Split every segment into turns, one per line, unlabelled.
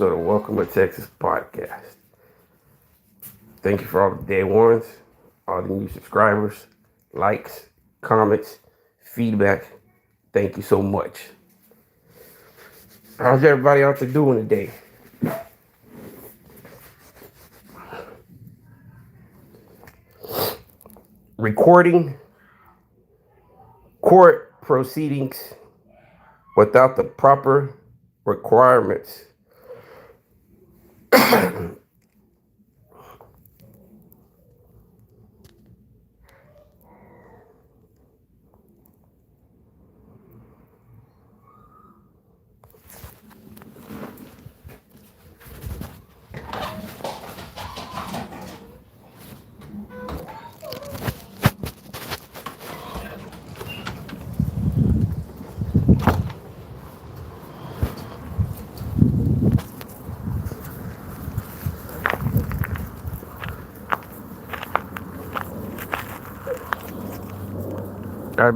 So the Welcome to Texas podcast. Thank you for all the day ones, all the new subscribers, likes, comments, feedback. Thank you so much. How's everybody out there doing today? Recording court proceedings without the proper requirements.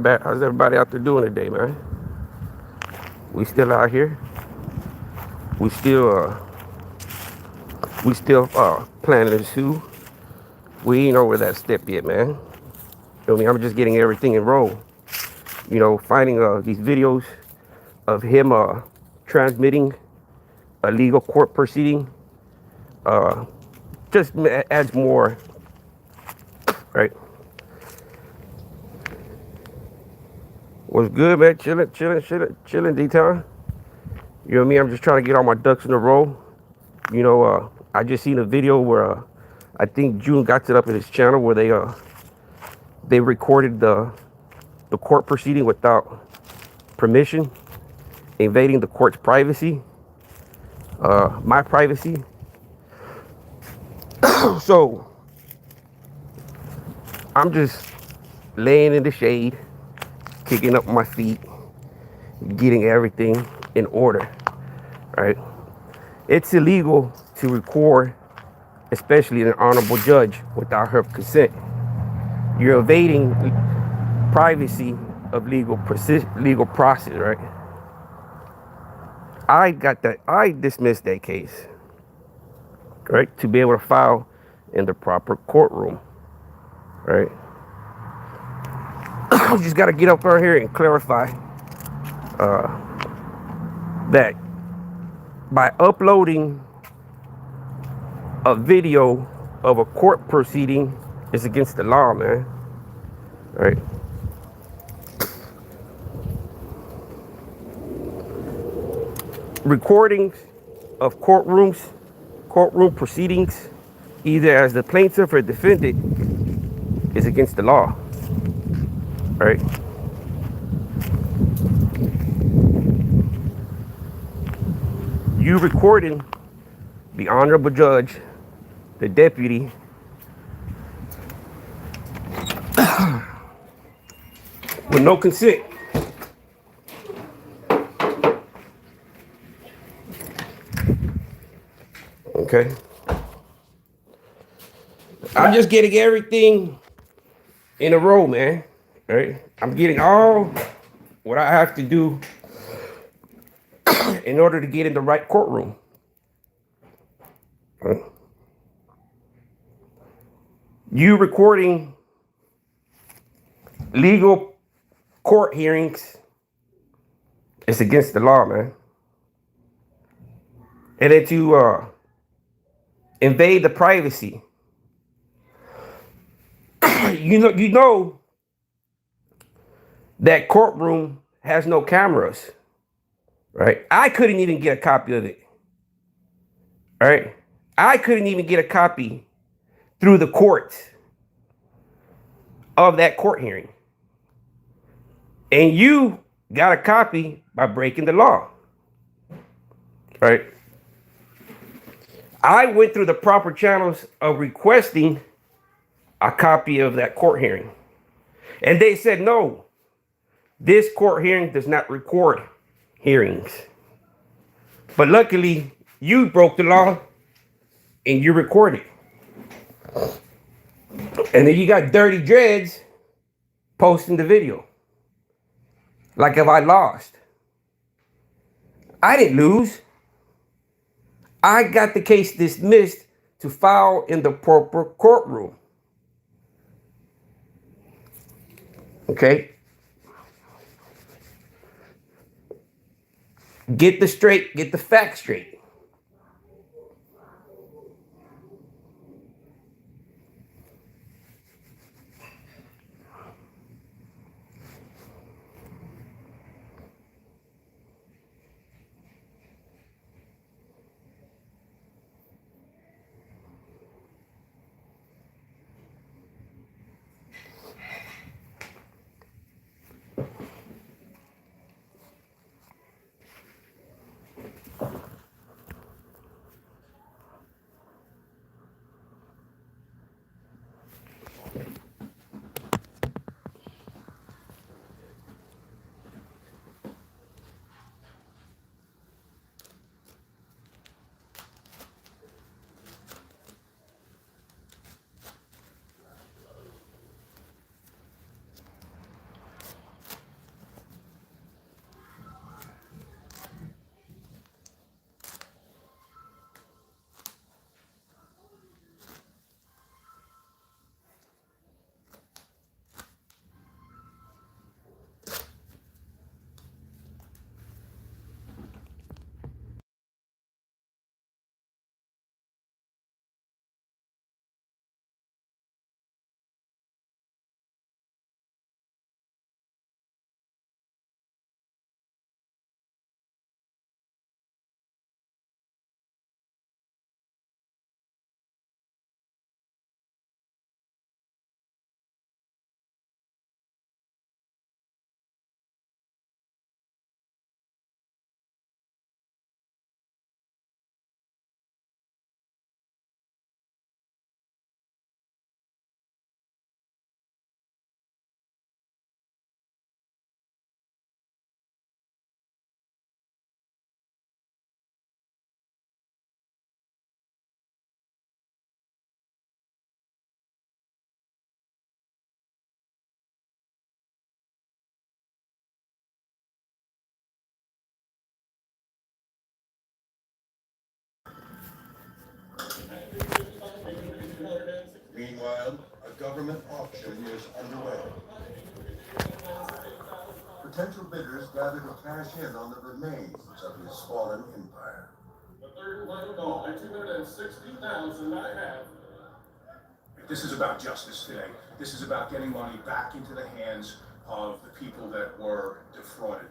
How's everybody out there doing today, man? We still out here. We still planning to sue. We ain't over that step yet, man. Feel me? I'm just getting everything in roll. Finding these videos of him transmitting a legal court proceeding just adds more, right? What's good, man? Chilling, D-Town. You know what I mean? I'm just trying to get all my ducks in a row. I just seen a video where I think June got it up in his channel where they recorded the court proceeding without permission, invading the court's privacy, my privacy. So I'm just laying in the shade, kicking up my feet, getting everything in order, right? It's illegal to record, especially an honorable judge, without her consent. You're evading privacy of legal process, right? I dismissed that case, right? To be able to file in the proper courtroom, right? You just got to get up right here and clarify that by uploading a video of a court proceeding is against the law, man. Right? Recordings of courtroom proceedings, either as the plaintiff or defendant, is against the law. Right? You recording the honorable judge, the deputy, with no consent. Okay. I'm just getting everything in a row, man. Right? I'm getting all what I have to do in order to get in the right courtroom. Right? You recording legal court hearings is against the law, man. And then to invade the privacy. You know that courtroom has no cameras, right? I couldn't even get a copy of it, right? I couldn't even get a copy through the courts of that court hearing. And you got a copy by breaking the law, right? I went through the proper channels of requesting a copy of that court hearing. And they said, no, this court hearing does not record hearings. But luckily, you broke the law and you recorded. And then you got Dirty Dreads posting the video. Like if I lost. I didn't lose. I got the case dismissed to file in the proper courtroom. Okay? Get the facts straight.
Meanwhile, a government auction is underway. Potential bidders gather to cash in on the remains of his fallen empire.
The third one of all, 260,000 I have.
This is about justice today. This is about getting money back into the hands of the people that were defrauded.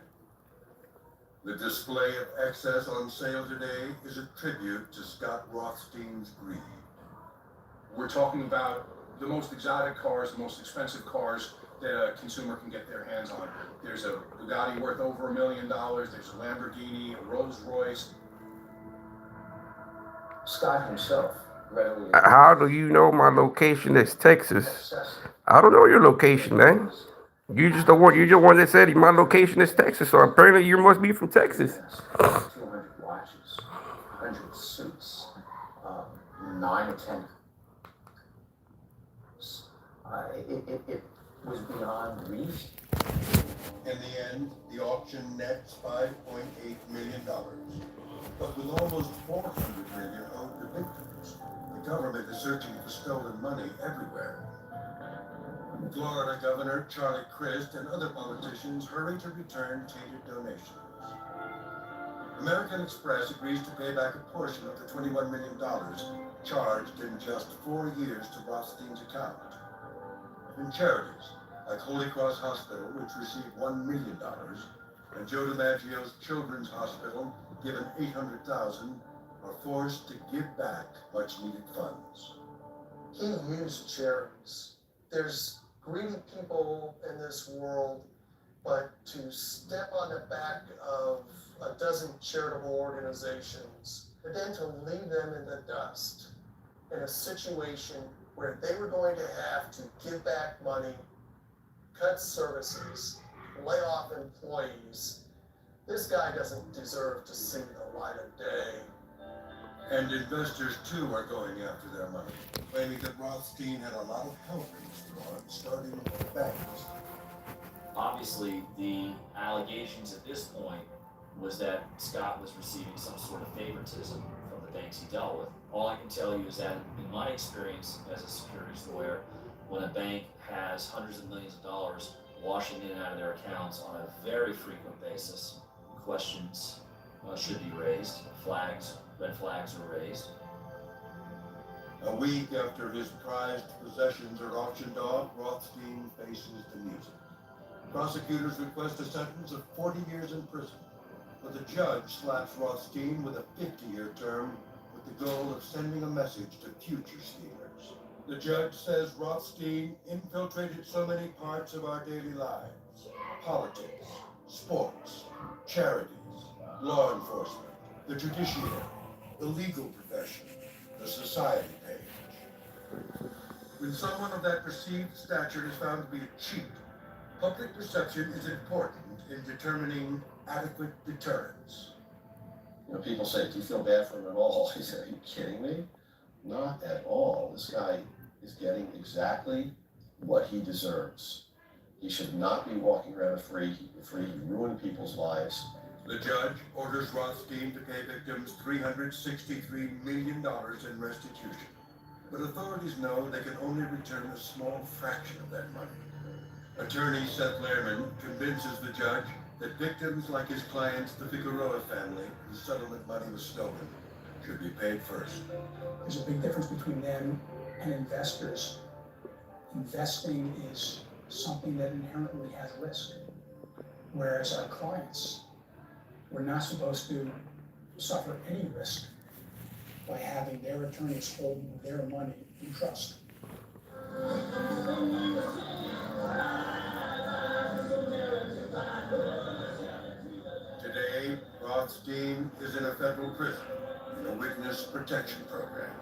The display of excess on sale today is a tribute to Scott Rothstein's greed.
We're talking about the most exotic cars, the most expensive cars that a consumer can get their hands on. There's a Bugatti worth over $1 million. There's a Lamborghini, a Rolls Royce.
Scott himself readily.
How do you know my location is Texas? I don't know your location, man. You just the one. You're the one that said my location is Texas. So apparently you must be from Texas.
200 watches, 100 suits, 9 or 10. It was beyond reason.
In the end, the auction nets $5.8 million. But with almost $400 million owed to victims, the government is searching for stolen money everywhere. Florida Governor Charlie Crist and other politicians hurry to return tainted donations. American Express agrees to pay back a portion of the $21 million charged in just 4 years to Rothstein's account. And charities like Holy Cross Hospital, which received $1 million, and Joe DiMaggio's Children's Hospital, given $800,000, are forced to give back much-needed funds.
He used charities. There's greedy people in this world, but to step on the back of a dozen charitable organizations, and then to leave them in the dust in a situation where they were going to have to give back money, cut services, lay off employees. This guy doesn't deserve to see the light of day.
And investors, too, are going after their money, claiming that Rothstein had a lot of help in this fraud, starting with the banks.
Obviously, the allegations at this point was that Scott was receiving some sort of favoritism from the banks dealt with. All I can tell you is that in my experience as a securities lawyer, when a bank has hundreds of millions of dollars washing in and out of their accounts on a very frequent basis, questions should be raised, red flags are raised.
A week after his prized possessions are auctioned off, Rothstein faces the music. Prosecutors request a sentence of 40 years in prison, but the judge slaps Rothstein with a 50-year term with the goal of sending a message to future schemers. The judge says Rothstein infiltrated so many parts of our daily lives: politics, sports, charities, law enforcement, the judiciary, the legal profession, the society page. When someone of that perceived stature is found to be a cheat, public perception is important in determining adequate deterrence.
You know, people say, do you feel bad for him at all? I said, are you kidding me? Not at all. This guy is getting exactly what he deserves. He should not be walking around free. He ruined people's lives.
The judge orders Rothstein to pay victims $363 million in restitution. But authorities know they can only return a small fraction of that money. Attorney Seth Lehrman convinces the judge that victims like his clients, the Figueroa family, whose settlement money was stolen, should be paid first.
There's a big difference between them and investors. Investing is something that inherently has risk, whereas our clients, we're not supposed to suffer any risk by having their attorneys hold their money in trust.
Today, Rothstein is in a federal prison in a witness protection program.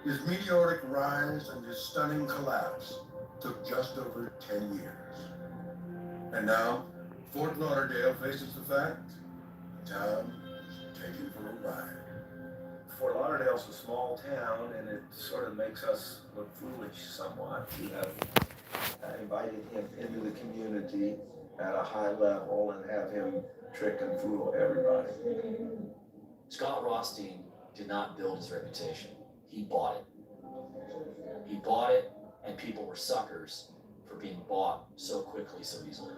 His meteoric rise and his stunning collapse took just over 10 years. And now, Fort Lauderdale faces the fact the town is taken for a ride.
Fort Lauderdale's a small town, and it sort of makes us look foolish somewhat to have invited him into the community at a high level and have him trick and fool everybody.
Scott Rothstein did not build his reputation. He bought it. He bought it, and people were suckers for being bought so quickly, so easily.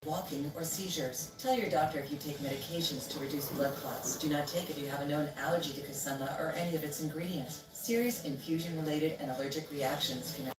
Walking or seizures. Tell your doctor if you take medications to reduce blood clots. Do not take if you have a known allergy to Kisunla or any of its ingredients. Serious infusion-related and allergic reactions can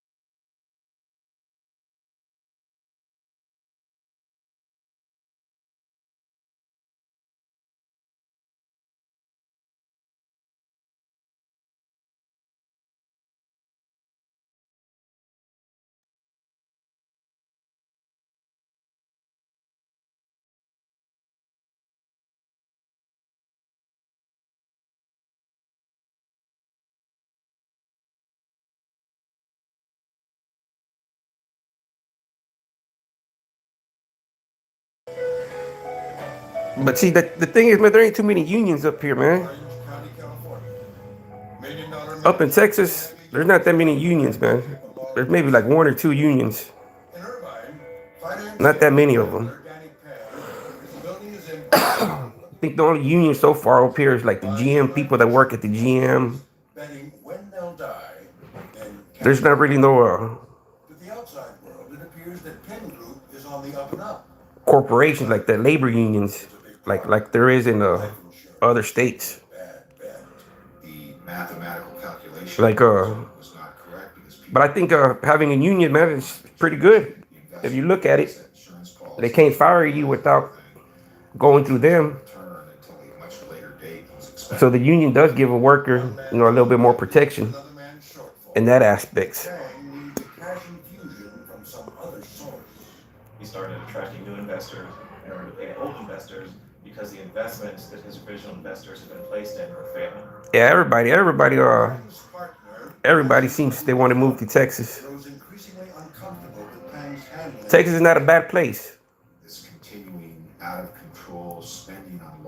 But see, the thing is, man, there ain't too many unions up here, man.
Orange County, California. $1 million
Up in Texas, there's not that many unions, man. There's maybe like 1 or 2 unions.
In Irvine, finance
Not that many of them.
Danny Pang, his building is in
I think the only union so far up here is like the GM people that work at the GM.
betting when they'll die.
There's not really no
To the outside world, it appears that Penn Group is on the up and up.
corporations like the labor unions, like there is in other states.
The mathematical calculation
Like
was not correct because people
but I think having a union, man, is pretty good. If you look at it, they can't fire you without going through them.
return until a much later date was expected.
So the union does give a worker, a little bit more protection
Another man's shortfall.
in that aspect.
Pang needs a cash infusion from some other source.
He started attracting new investors in order to pay old investors because the investments that his original investors had been placed in were failing.
Yeah,
Pang's partner
everybody seems they want to move to Texas.
grows increasingly uncomfortable with Pang's handling.
Texas is not a bad place.
This continuing out of control spending on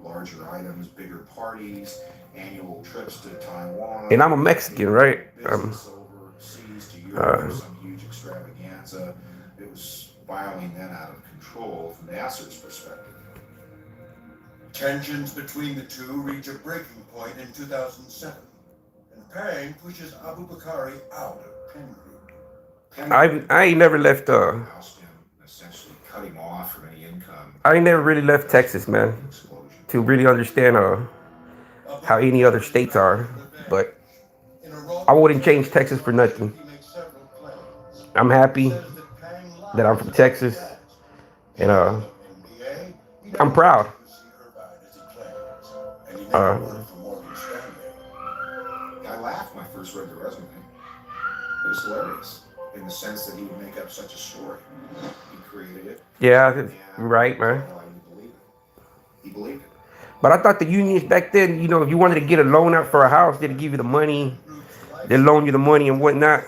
larger items, bigger parties, annual trips to Taiwan.
And I'm a Mexican, right?
Business overseas to Europe for some huge extravaganza. It was spiraling then out of control from Nasser's perspective.
Tensions between the two reach a breaking point in 2007, and Pang pushes Abu Bakari out of Penn Group.
I ain't never left
Oust him, essentially cut him off from any income.
I ain't never really left Texas, man,
Explosion.
to really understand how any other states are. But
In a role
I wouldn't change Texas for nothing.
he makes several claims.
I'm happy
Says that Pang lied
that I'm from
about
Texas,
that.
and
NBA, he
I'm
never
proud.
went to see Irvine as he claims, and he never worked for Morgan Stanley.
I laughed when I first read the resume. It was hilarious in the sense that he would make up such a story. He created it.
Yeah, right, man.
Well, he believed it. He believed it.
But I thought the unions back then, if you wanted to get a loan out for a house, they'd give you the money, they'd loan you the money and whatnot.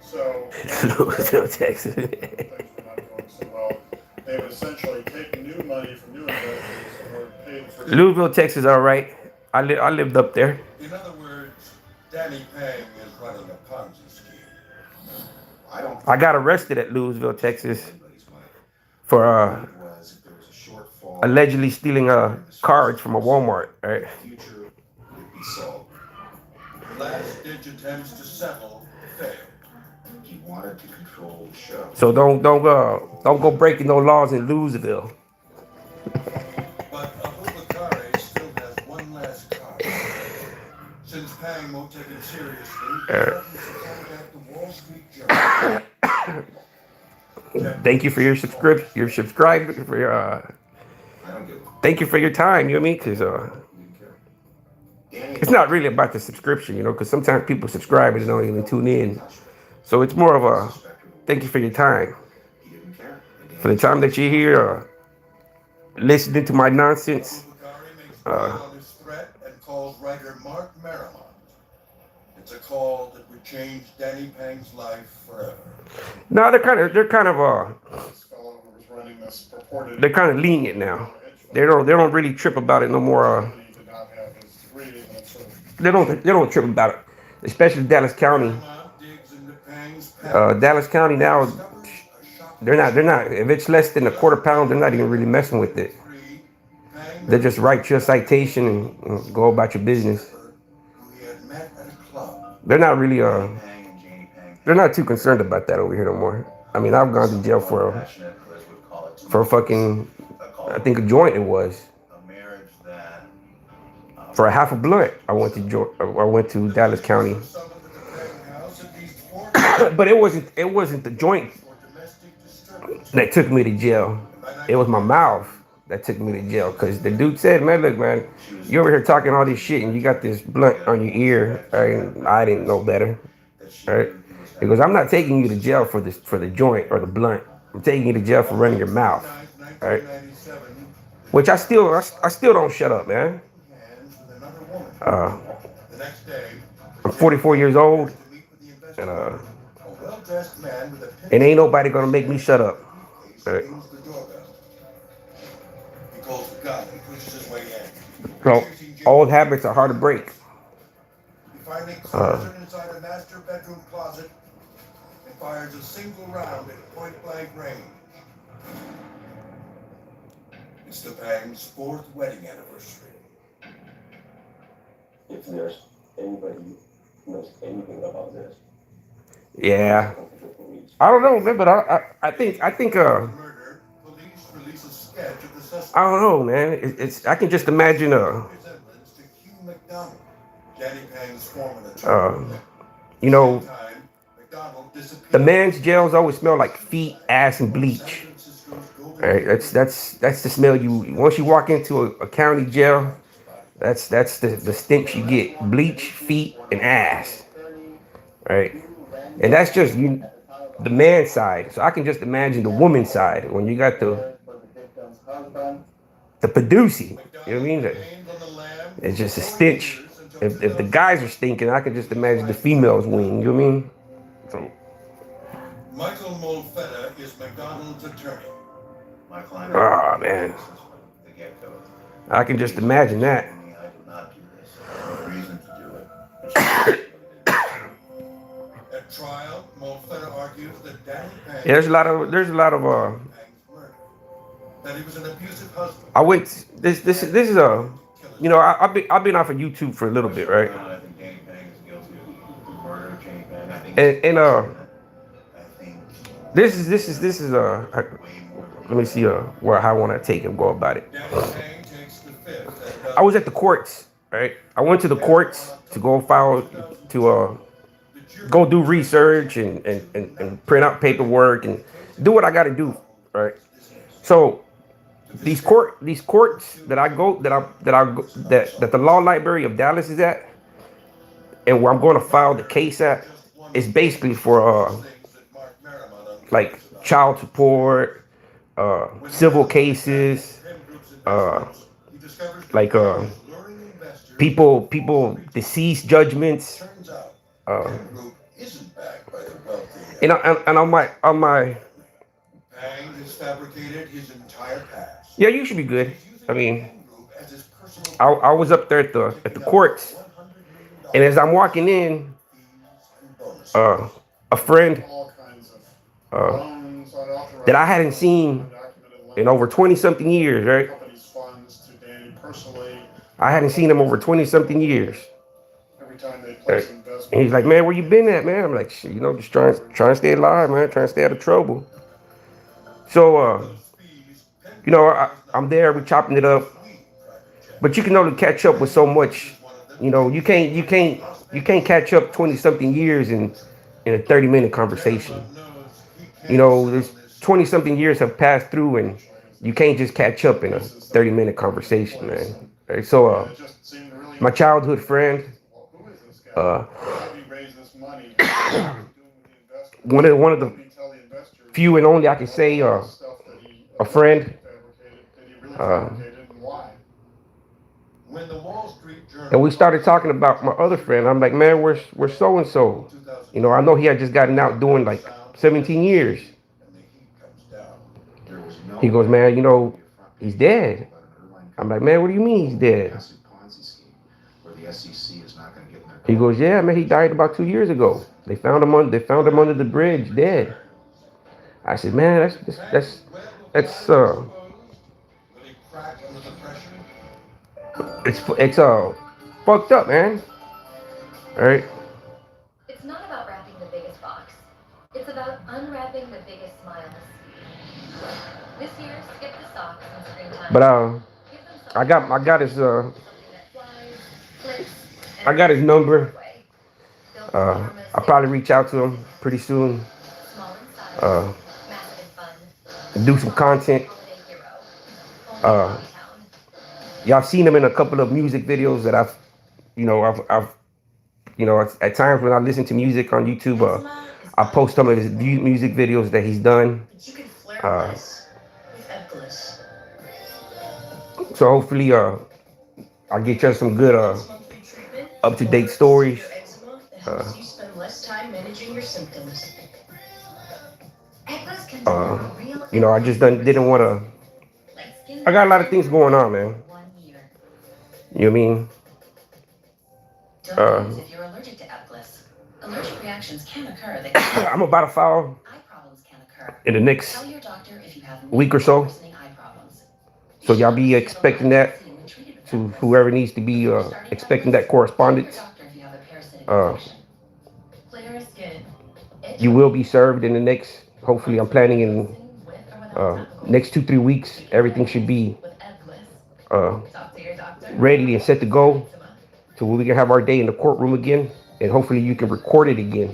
So,
Louisville, Texas.
things were not going so well. They would essentially take new money from new investors or paid for.
Louisville, Texas, all right. I lived up there.
In other words, Danny Pang is running a Ponzi scheme.
I got arrested at Louisville, Texas, for allegedly stealing cards from a Walmart. Right?
Future would be solved.
Last ditch attempts to settle failed.
He wanted to control the show.
So don't go breaking no laws in Louisville.
But Abu Bakari still has one last card. Since Pang won't take it seriously, he threatens to contact the Wall Street Journal.
Thank you for your subscription. Thank you for your time. You know what I mean? Because it's not really about the subscription, because sometimes people subscribe and they don't even tune in. So it's more of a thank you for your time. For the time that you're here, listening to my nonsense.
Abu Bakari makes good on his threat and calls writer Mark Marimont. It's a call that would change Danny Pang's life forever.
No, they're kind of
This fellow who was running this purported.
they're kind of lenient now. They don't really trip about it no more.
He did not have his degree, and that sort of.
They don't trip about it, especially Dallas County.
Marimont digs into Pang's
Dallas County now, they're not. If it's less than a quarter pound, they're not even really messing with it. They just write you a citation and go about your business.
who he had met at a club.
They're not really they're not too concerned about that over here no more. I mean, I've gone to jail for fucking, I think a joint it was. For a half a blunt, I went to Dallas County. But it wasn't the joint that took me to jail. It was my mouth that took me to jail. Cause the dude said, man, look, man, you over here talking all this shit and you got this blunt on your ear. I didn't know better. Right? Because I'm not taking you to jail for the joint or the blunt. I'm taking you to jail for running your mouth. Right? Which I still don't shut up, man. I'm 44 years old, and ain't nobody gonna make me shut up. Right?
pulls the gun and pushes his way in.
So old habits are hard to break.
He finally corners it inside a master bedroom closet and fires a single round at point-blank range. Mr. Pang's 4th wedding anniversary.
If there's anybody who knows anything about this,
Yeah. I don't know, man, but I think
Murder, police release a sketch of the suspect.
I don't know, man. It's I can just imagine
Resemblance to Hugh McDonald, Danny Pang's former attorney.
you know,
Time, McDonald disappeared.
the man's jails always smell like feet, ass, and bleach. Right? That's the smell you once you walk into a county jail. That's the stench you get: bleach, feet, and ass. Right, and that's just the man's side. So I can just imagine the woman's side when you got the producing. You know what I mean? It's just a stench. If the guys are stinking, I can just imagine the females wing. You know what I mean? So,
Michael Molfetta is McDonald's attorney.
My client.
oh man,
The get-go.
I can just imagine that.
I did not do this. I have no reason to do it.
At trial, Molfetta argues that Danny Pang
Yeah, there's a lot of
Pang's murder, that he was an abusive husband.
I went. This is you know, I've been off of YouTube for a little bit, right?
I think Danny Pang is guilty of murder of Jenny Pang. I think.
And
I think.
this is let me see where how I want to take and go about it.
Danny Pang takes the fifth.
I was at the courts, right? I went to the courts to go file to go do research and print out paperwork and do what I got to do, right? So these courts that I go that the law library of Dallas is at, and where I'm going to file the case at, is basically for like child support, civil cases, like people deceased judgments, and on my
Pang has fabricated his entire past.
yeah, you should be good. I mean, I was up there at the courts, and as I'm walking in, a friend
All kinds of loans, unauthorized
that I hadn't seen
undocumented
in over 20-something years, right?
companies' funds to Danny personally
I hadn't seen him over 20-something years.
every time they place
And
investment.
he's like, man, where you been at, man? I'm like, shit, you know, just trying to stay alive, man, trying to stay out of trouble. So, you know, I'm there, we chopping it up, but you can only catch up with so much. You know, you can't catch up 20-something years in a 30-minute conversation. You know, there's 20-something years have passed through, and you can't just catch up in a 30-minute conversation, man. Right, so,
It just seemed really
my childhood friend,
who is this guy? How did he raise this money? What is he doing with the investors?
one of the
What did he tell the investors?
few and only I can say
Stuff that he
a friend.
fabricated, did he really fabricated, and why?
When the Wall Street Journal
And we started talking about my other friend. I'm like, man, we're so and so. You know, I know he had just gotten out doing like 17 years.
and the heat comes down.
He goes, man, you know, he's dead. I'm like, man, what do you mean he's dead? He goes, yeah, man, he died about 2 years ago. They found him under the bridge, dead. I said, man, that's
Will he crack under the pressure?
it's fucked up, man. All right.
It's not about wrapping the biggest box. It's about unwrapping the biggest smiles. This year, skip the socks and screen time.
But I got his I got his number. I'll probably reach out to him pretty soon. Do some content. Y'all seen him in a couple of music videos that I've at times when I listen to music on YouTube, I post some of his music videos that he's done. So hopefully, I'll get you some good, up-to-date stories.
You spend less time managing your symptoms.
You know, I just didn't want to I got a lot of things going on, man.
1 year.
You know what I mean?
Don't use if you're allergic to Ebglyss. Allergic reactions can occur. They can
I'm about to file
eye problems can occur.
in the next
Tell your doctor if you have
week or so.
worsening eye problems.
So y'all be expecting that to whoever needs to be expecting that correspondence.
Clear skin.
You will be served in the next, hopefully I'm planning in next 2-3 weeks. Everything should be ready and set to go so we can have our day in the courtroom again, and hopefully you can record it again.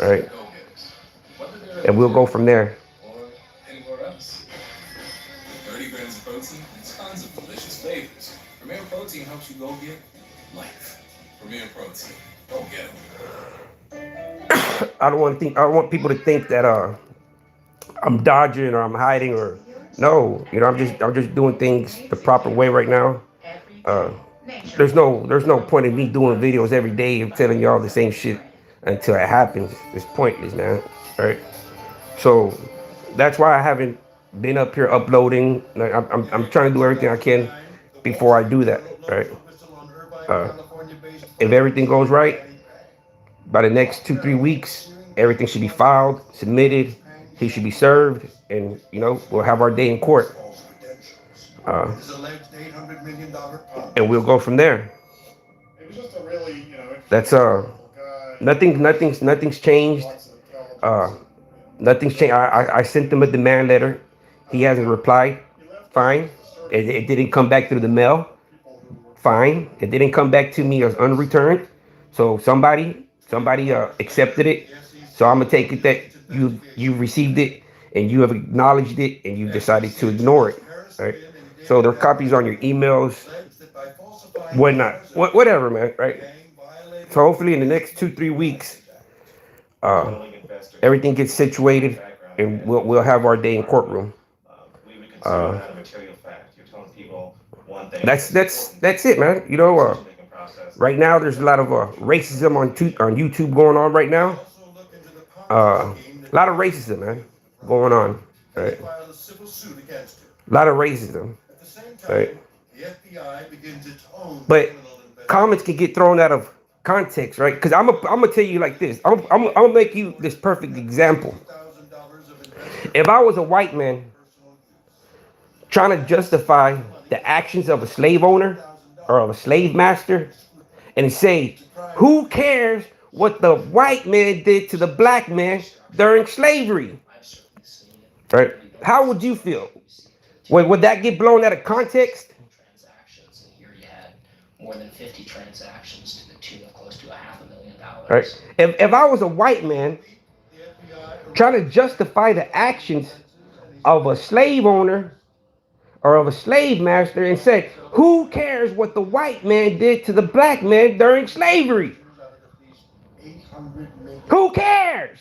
All right, and we'll go from there.
Or anywhere else. 30 grams of protein and tons of delicious flavors. Premier Protein helps you go get life. Premier Protein. Go get them.
I don't want people to think that I'm dodging or I'm hiding or no. You know, I'm just doing things the proper way right now. There's no point in me doing videos every day and telling y'all the same shit until it happens. It's pointless, man. All right. So that's why I haven't been up here uploading. Like, I'm trying to do everything I can before I do that. All right. If everything goes right, by the next 2-3 weeks, everything should be filed, submitted. He should be served, and you know we'll have our day in court. And we'll go from there.
It was just a really, you know,
That's nothing's changed. Nothing's changed. I sent him a demand letter. He hasn't replied. Fine. It didn't come back through the mail. Fine. It didn't come back to me as unreturned. So somebody accepted it. So I'm gonna take it that you received it and you have acknowledged it and you decided to ignore it. Right? So there are copies on your emails, whatnot, whatever, man. Right? So hopefully in the next 2-3 weeks, everything gets situated and we'll have our day in courtroom. That's it, man. You know, right now there's a lot of racism on YouTube going on right now. A lot of racism, man, going on. Right? A lot of racism. Right? But comments can get thrown out of context, right? Because I'm gonna tell you like this. I'm gonna make you this perfect example. If I was a white man trying to justify the actions of a slave owner or of a slave master and say, who cares what the white man did to the black man during slavery? Right? How would you feel? Would that get blown out of context?
Transactions, and here you had more than 50 transactions to the tune of close to $500,000.
Right? If I was a white man trying to justify the actions of a slave owner or of a slave master and say, who cares what the white man did to the black man during slavery? Who cares?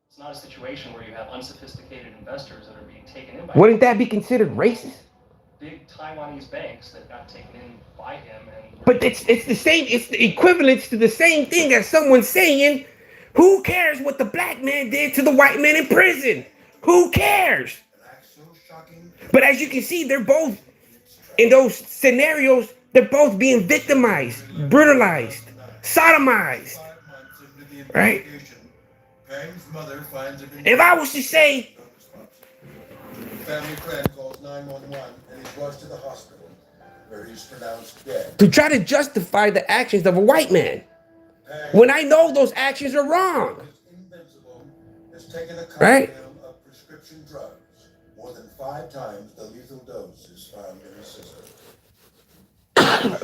It's not a situation where you have unsophisticated investors that are being taken in by
Wouldn't that be considered racist?
big Taiwanese banks that got taken in by him. And
But it's the same, it's the equivalence to the same thing as someone saying, who cares what the black man did to the white man in prison? Who cares? But as you can see, they're both, in those scenarios, they're both being victimized, brutalized, sodomized, right? If I was to say,
Family friend calls 911 and he's rushed to the hospital where he's pronounced dead.
to try to justify the actions of a white man, when I know those actions are wrong, right?
Of prescription drugs, more than 5 times the lethal dose is found in his system.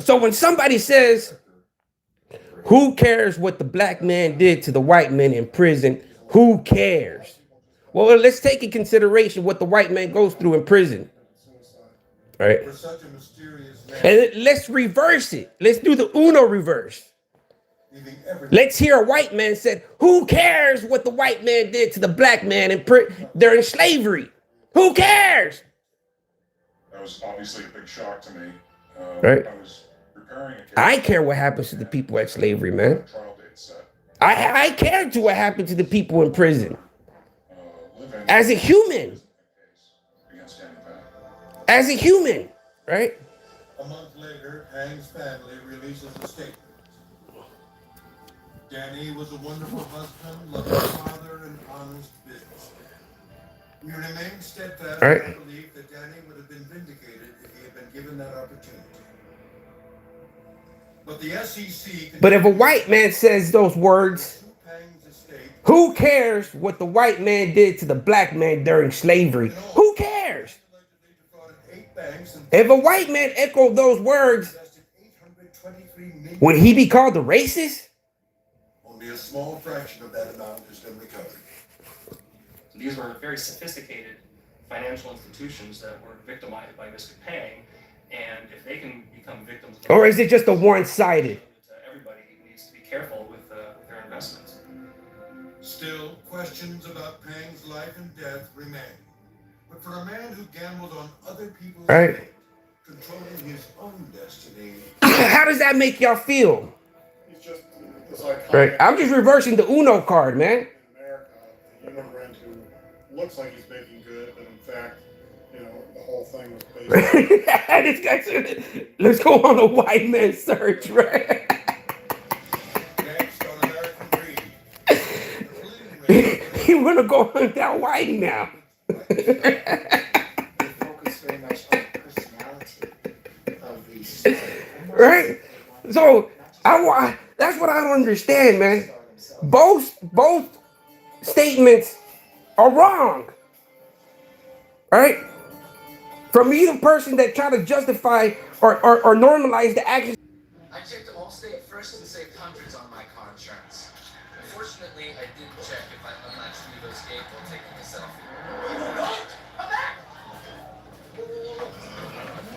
So when somebody says, who cares what the black man did to the white man in prison? Who cares? Well, let's take in consideration what the white man goes through in prison. Right? And let's reverse it. Let's do the Uno reverse. Let's hear a white man said, who cares what the white man did to the black man during slavery? Who cares?
That was obviously a big shock to me.
Right.
I was preparing a case.
I care what happens to the people at slavery, man. I care to what happened to the people in prison. As a human. as a human, right?
A month later, Pang's family releases a statement. Danny was a wonderful husband, loving father, and honest businessman. We remain steadfast in our belief that Danny would have been vindicated if he had been given that opportunity. But the SEC...
But if a white man says those words, who cares what the white man did to the black man during slavery? Who cares? If a white man echoed those words, would he be called a racist?
Only a small fraction of that amount has been recovered.
So these were very sophisticated financial institutions that were victimized by Mr. Pang, and if they can become victims...
Or is it just a one-sided?
Everybody needs to be careful with their investments.
Still, questions about Pang's life and death remain. But for a man who gambled on other people's fate, controlling his own destiny...
How does that make y'all feel?
He's just this iconic.
Right. I'm just reversing the Uno card, man.
In America, the immigrant who looks like he's making good, but in fact, you know, the whole thing was based
This guy, let's go on a white man search, right?
Next on American Greed.
You want to go hunt down whitey now?
They focus very much on the personality of these.
Right? So that's what I don't understand, man. Both statements are wrong. Right? From either person that try to justify or normalize the actions.
I checked Allstate first and saved hundreds on my car insurance. Unfortunately, I didn't check if I unlatched Vivo's gate while taking a selfie.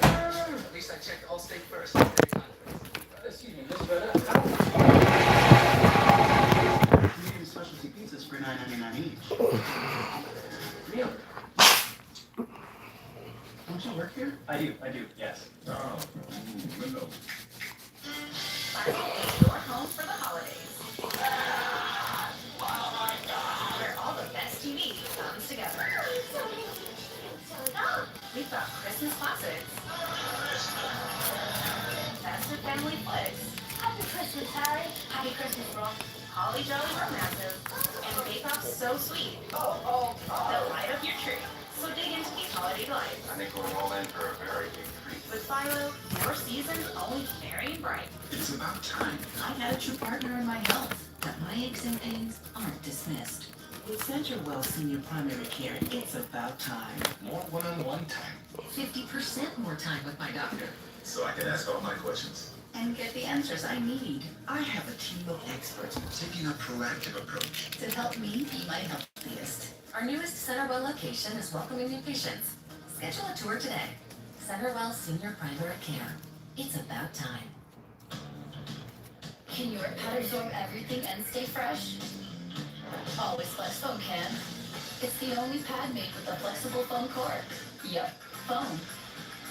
At least I checked Allstate first. Excuse me, Mr.
Medium specialty pizzas for $9.99 each.
Really?
Don't you work here?
I do, yes.
Window.
Your home for the holidays. Where all the best TV comes together. We've got Christmas classics. Festive family flicks. Happy Christmas, Harry. Happy Christmas, Brooke. Holly Jolly romances. And Bake Off so sweet. They'll light up your tree. So dig into these holiday lights.
I think we're all in for a very big treat.
With Philo, your season's only merry and bright.
It's about time.
I know true partner in my health, that my aches and pains aren't dismissed. With CenterWell Senior Primary Care, it's about time.
More one-on-one time.
50% more time with my doctor.
So I can ask all my questions.
And get the answers I need
I have a team of experts taking a proactive approach.
to help me be my healthiest.
Our newest CenterWell location is welcoming new patients. Schedule a tour today. CenterWell Senior Primary Care. It's about time. Can your pet absorb everything and stay fresh? Always Flex Foam can. It's the only pad made with a flexible foam core. Yup, foam.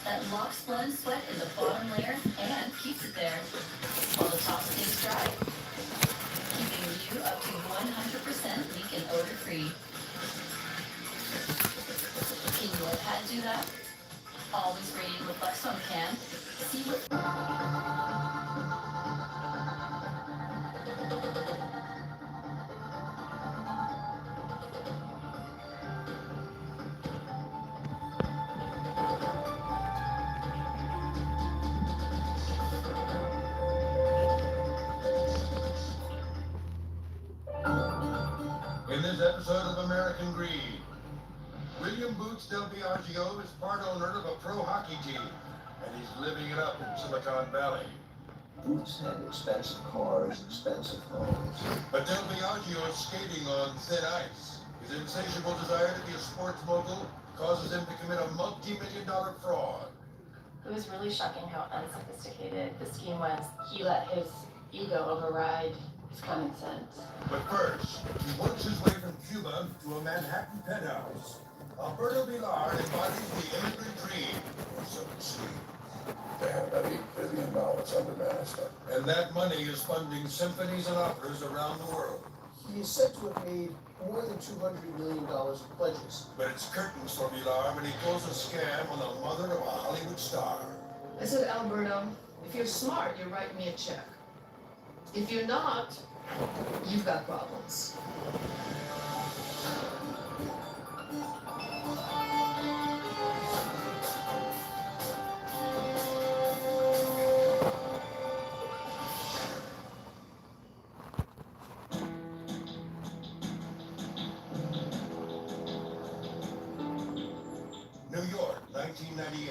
That locks blood and sweat in the bottom layer and keeps it there while the top stays dry. Keeping you up to 100% leak and odor free. Can your pet do that? Always rated with Flex Foam can. See what...
In this episode of American Greed, William Boots Del Biagio is part owner of a pro hockey team, and he's living it up in Silicon Valley.
Boots had expensive cars, expensive homes.
But Del Biagio is skating on thin ice. His insatiable desire to be a sports mogul causes him to commit a multi-million-dollar fraud.
It was really shocking how unsophisticated the scheme was. He let his ego override his common sense.
But first, he works his way from Cuba to a Manhattan penthouse. Alberto Villar embodies the immigrant dream, or so it seems.
They have about $8 billion under management.
And that money is funding symphonies and operas around the world.
He is said to have made
more than $200 million in pledges. But it's curtains for Villar when he pulls a scam on the mother of a Hollywood star.
I said, Alberto, if you're smart, you write me a check. If you're not, you've got problems.
New York, 1998.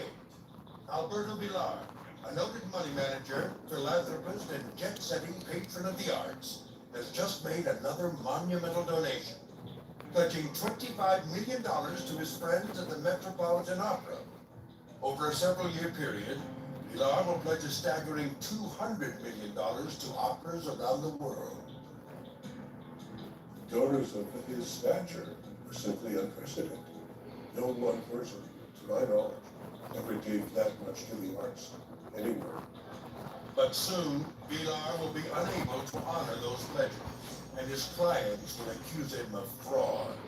Alberto Villar, a noted money manager, philanthropist, and jet-setting patron of the arts, has just made another monumental donation, pledging $25 million to his friends at the Metropolitan Opera. Over a several-year period, Villar will pledge a staggering $200 million to operas around the world.
Donors of his stature are simply unprecedented. No one person, to my knowledge, ever gave that much to the arts anywhere.
But soon, Villar will be unable to honor those pledges, and his clients will accuse him of fraud.